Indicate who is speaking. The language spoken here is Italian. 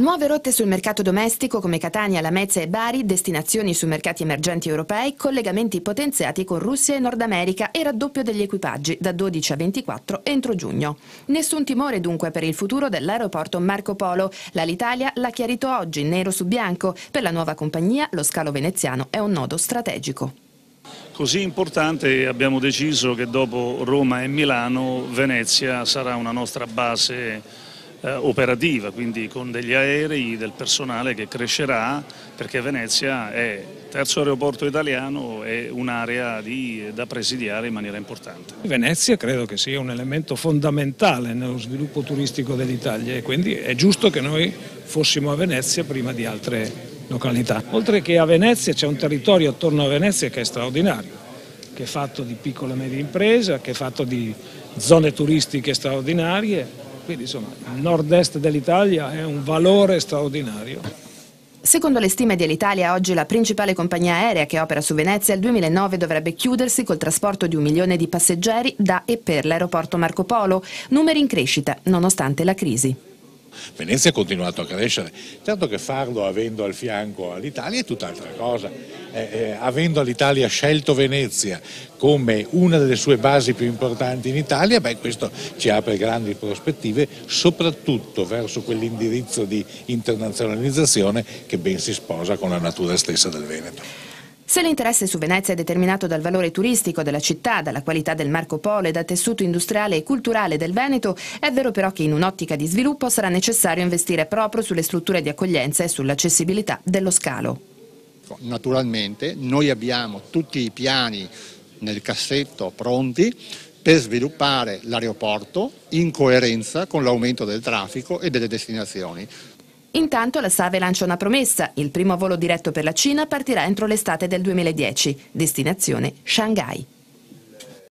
Speaker 1: Nuove rotte sul mercato domestico come Catania, Lamezia e Bari, destinazioni sui mercati emergenti europei, collegamenti potenziati con Russia e Nord America e raddoppio degli equipaggi da 12 a 24 entro giugno. Nessun timore dunque per il futuro dell'aeroporto Marco Polo. L'Alitalia l'ha chiarito oggi, nero su bianco. Per la nuova compagnia lo scalo veneziano è un nodo strategico.
Speaker 2: Così importante abbiamo deciso che dopo Roma e Milano, Venezia sarà una nostra base operativa, quindi con degli aerei, del personale che crescerà, perché Venezia è terzo aeroporto italiano e un'area da presidiare in maniera importante.
Speaker 3: Venezia credo che sia un elemento fondamentale nello sviluppo turistico dell'Italia e quindi è giusto che noi fossimo a Venezia prima di altre località. Oltre che a Venezia c'è un territorio attorno a Venezia che è straordinario, che è fatto di piccole e medie imprese, che è fatto di zone turistiche straordinarie. Quindi insomma il nord-est dell'Italia è un valore straordinario.
Speaker 1: Secondo le stime dell'Italia, oggi la principale compagnia aerea che opera su Venezia il 2009 dovrebbe chiudersi col trasporto di 1 milione di passeggeri da e per l'aeroporto Marco Polo, numeri in crescita nonostante la crisi.
Speaker 4: Venezia ha continuato a crescere, certo che farlo avendo al fianco l'Italia è tutt'altra cosa, avendo l'Italia scelto Venezia come una delle sue basi più importanti in Italia, questo ci apre grandi prospettive, soprattutto verso quell'indirizzo di internazionalizzazione che ben si sposa con la natura stessa del Veneto.
Speaker 1: Se l'interesse su Venezia è determinato dal valore turistico della città, dalla qualità del Marco Polo e dal tessuto industriale e culturale del Veneto, è vero però che in un'ottica di sviluppo sarà necessario investire proprio sulle strutture di accoglienza e sull'accessibilità dello scalo.
Speaker 5: Naturalmente noi abbiamo tutti i piani nel cassetto pronti per sviluppare l'aeroporto in coerenza con l'aumento del traffico e delle destinazioni.
Speaker 1: Intanto la SAVE lancia una promessa: il primo volo diretto per la Cina partirà entro l'estate del 2010, destinazione Shanghai.